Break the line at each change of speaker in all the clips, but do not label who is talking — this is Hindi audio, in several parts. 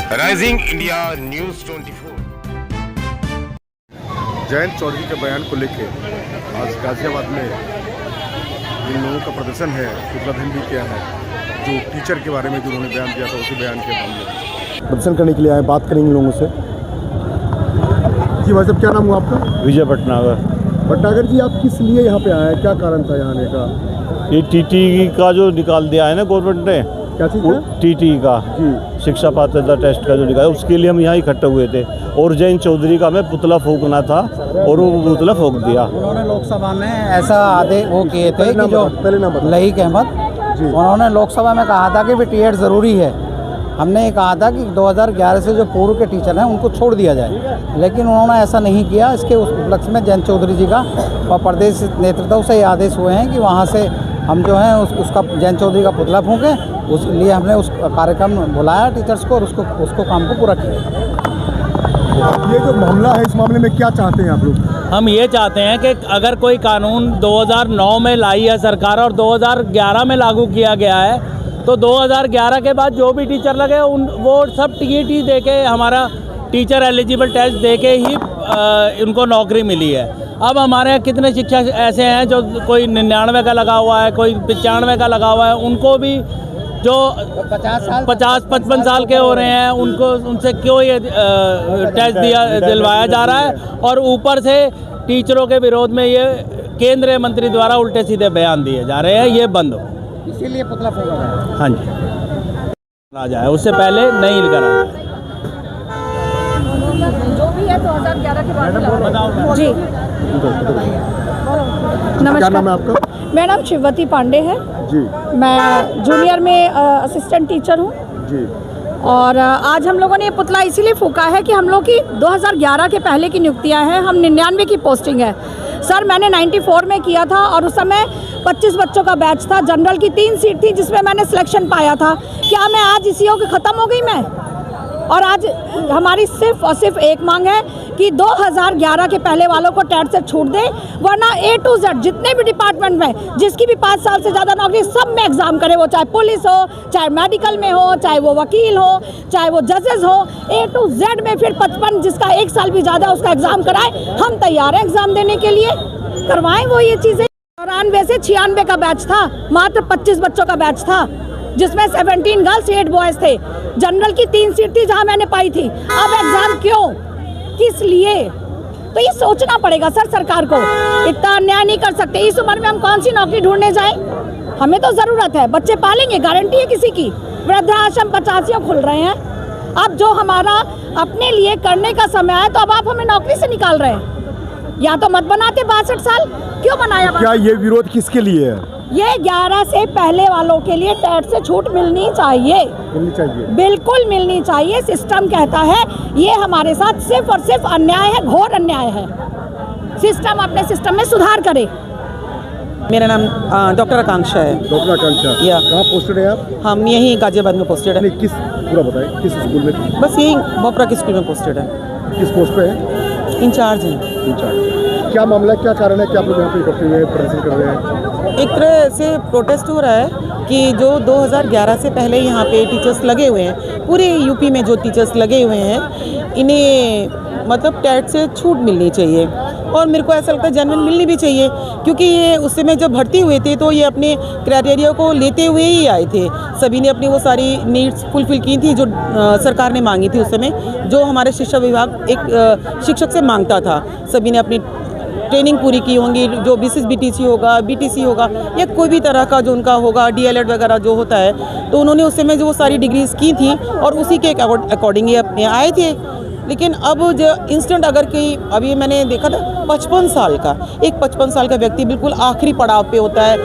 Rising India news 24।
Jayant Chaudhary के बयान को लेकर आज गाजियाबाद में इन लोगों का प्रदर्शन है। पुतला दहन भी किया है। जो टीचर के बारे में जो उन्होंने बयान दिया था उसी बयान के मामले में प्रदर्शन करने के लिए आए। बात करेंगे लोगों से। जी भाई साहब, क्या नाम हुआ आपका?
विजय भटनागर।
भटनागर जी, आप किस लिए यहाँ पे आए हैं? क्या कारण था यहाँ आने का?
ये टीटी का जो निकाल दिया है ना गवर्नमेंट ने,
क्या चीज़ है?
टीटी का
जी,
शिक्षा पात्रता टेस्ट का जो निकाला, उसके लिए हम यहाँ इकट्ठे हुए थे। और जयंत चौधरी का हमें पुतला फूंकना था और वो पुतला फूंक दिया।
उन्होंने लोकसभा में ऐसा आदेश वो किए थे कि जो
पहले
लहीक अहमद, उन्होंने लोकसभा में कहा था कि भी टीएड ज़रूरी है। हमने ये कहा था कि 2011 से जो पूर्व के टीचर हैं उनको छोड़ दिया जाए, लेकिन उन्होंने ऐसा नहीं किया। इसके उस उपलक्ष्य में जयंत चौधरी जी का और प्रदेश नेतृत्व से ये आदेश हुए हैं कि वहाँ से हम जो है उसका जयंत चौधरी का पुतला फूंकें। उस लिए हमने उस कार्यक्रम बुलाया टीचर्स को और उसको काम को पूरा किया।
ये जो मामला है, इस मामले में क्या चाहते हैं आप लोग?
हम ये चाहते हैं कि अगर कोई कानून 2009 में लाई है सरकार और 2011 में लागू किया गया है, तो 2011 के बाद जो भी टीचर लगे वो सब टीईटी दे के, हमारा टीचर एलिजिबल टेस्ट दे के ही उनको नौकरी मिली है। अब हमारे यहाँ कितने शिक्षक ऐसे हैं जो कोई 99 का लगा हुआ है, कोई 95 का लगा हुआ है, उनको भी जो 50-55 साल के हो रहे हैं उनको उनसे क्यों ये टेस्ट दिलवाया जा रहा है। और ऊपर से टीचरों के विरोध में ये केंद्रीय मंत्री द्वारा उल्टे सीधे बयान दिए जा रहे हैं। ये बंद हो,
इसीलिए पुतला फूंका है।
हाँ जी, आ जाए, उससे पहले नहीं करा जाए।
जो भी है 2011 के बाद जी।
क्या नाम है आपका?
मेरा नाम शिववती पांडे है
जी।
मैं जूनियर में असिस्टेंट टीचर हूँ
जी।
और आज हम लोगों ने ये पुतला इसीलिए फूंका है कि हम लोग की 2011 के पहले की नियुक्तियां हैं। हम 99 की पोस्टिंग है सर। मैंने 94 में किया था और उस समय 25 बच्चों का बैच था। जनरल की 3 सीट थी जिसमें मैंने सिलेक्शन पाया था। क्या मैं आज इसी हो के ख़त्म हो गई मैं? और आज हमारी सिर्फ और सिर्फ एक मांग है कि 2011 के पहले वालों को टेट से छूट दे, वरना A to Z जितने भी डिपार्टमेंट में जिसकी भी 5 साल से ज़्यादा नौकरी, सब में एग्ज़ाम करे। वो चाहे पुलिस हो, चाहे मेडिकल में हो, चाहे वो वकील हो, चाहे वो जजेस हो, A to Z में फिर 55 जिसका 1 साल भी ज़्यादा उसका एग्ज़ाम कराए। हम तैयार हैं एग्ज़ाम देने के लिए, करवाएं वो ये चीज़ें। 94 से 96 का बैच था, मात्र 25 बच्चों का बैच था जिसमें 17 गर्ल्स 8 बॉयज़ थे। जनरल की 3 सीट थी जहां मैंने पाई थी। अब एग्जाम क्यों, किस लिए? तो ये सोचना पड़ेगा सर सरकार को। इतना अन्याय नहीं कर सकते। इस उम्र में हम कौन सी नौकरी ढूंढने जाएं? हमें तो ज़रूरत है, बच्चे पालेंगे, गारंटी है किसी की। वृद्धाश्रम 85 खुल रहे हैं। अब जो हमारा अपने लिए करने का समय है, तो अब आप हमें नौकरी से निकाल रहे हैं। या तो मत बनाते 62 साल, क्यों बनाया?
क्या ये विरोध किसके लिए है?
ये 11 से पहले वालों के लिए टेट से छूट मिलनी चाहिए। बिल्कुल मिलनी चाहिए। सिस्टम कहता है ये हमारे साथ सिर्फ और सिर्फ अन्याय है, घोर अन्याय है। सिस्टम अपने सिस्टम में सुधार करे।
मेरा नाम डॉक्टर आकांक्षा है।
डॉक्टर आकांक्षा, कहाँ पोस्टेड है आप?
हम यहीं गाजियाबाद में पोस्टेड है।
किस पूरा बताएं, किस स्कूल में?
बस यही मोपरा के स्कूल में पोस्टेड है।
किस पोस्ट पे है?
इंचार्ज हैं।
इंचार्ज। क्या मामला है, क्या कारण है कि आप लोग यहाँ पे इकट्ठे हुए प्रदर्शन कर रहे हैं?
एक तरह से प्रोटेस्ट हो रहा है कि जो 2011 से पहले यहाँ पे टीचर्स लगे हुए हैं, पूरे यूपी में जो टीचर्स लगे हुए हैं, इन्हें मतलब टेट से छूट मिलनी चाहिए। और मेरे को ऐसा लगता है जेन्युइन मिलनी भी चाहिए, क्योंकि ये उस समय जब भर्ती हुए थे तो ये अपने क्राइटेरिया को लेते हुए ही आए थे। सभी ने अपनी वो सारी नीड्स फुलफिल की थी जो सरकार ने मांगी थी उस समय, जो हमारे शिक्षा विभाग एक शिक्षक से मांगता था। सभी ने अपनी ट्रेनिंग पूरी की होंगी, जो BCS-BTC होगा, BTC होगा, या कोई भी तरह का जो उनका होगा, DLED वगैरह जो होता है, तो उन्होंने उस समय जो वो सारी डिग्रीज की थी और उसी के अकॉर्डिंग ये अपने आए थे। लेकिन अब जो इंस्टेंट अगर कोई, अभी मैंने देखा था 55 साल का, एक 55 साल का व्यक्ति बिल्कुल आखिरी पड़ाव पे होता है,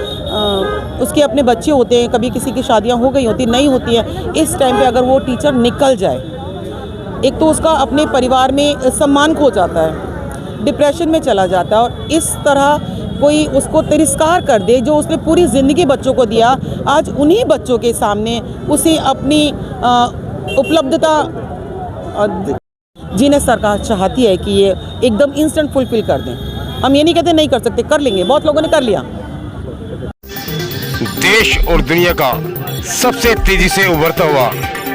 उसके अपने बच्चे होते हैं, कभी किसी की शादियाँ हो गई होती नहीं होती है। इस टाइम पे अगर वो टीचर निकल जाए, एक तो उसका अपने परिवार में सम्मान खो जाता है, डिप्रेशन में चला जाता है। और इस तरह कोई उसको तिरस्कार कर दे जो उसने पूरी ज़िंदगी बच्चों को दिया, आज उन्हीं बच्चों के सामने उसे अपनी उपलब्धता जिन्हें सरकार चाहती है कि ये एकदम इंस्टेंट फुलफिल कर दें। हम ये नहीं कहते नहीं कर सकते, कर लेंगे, बहुत लोगों ने कर लिया।
देश और दुनिया का सबसे तेजी से उभरता हुआ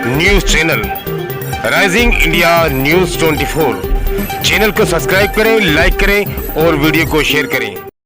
news channel rising India news 24 channel को सब्सक्राइब करें, लाइक करें और वीडियो को शेयर करें।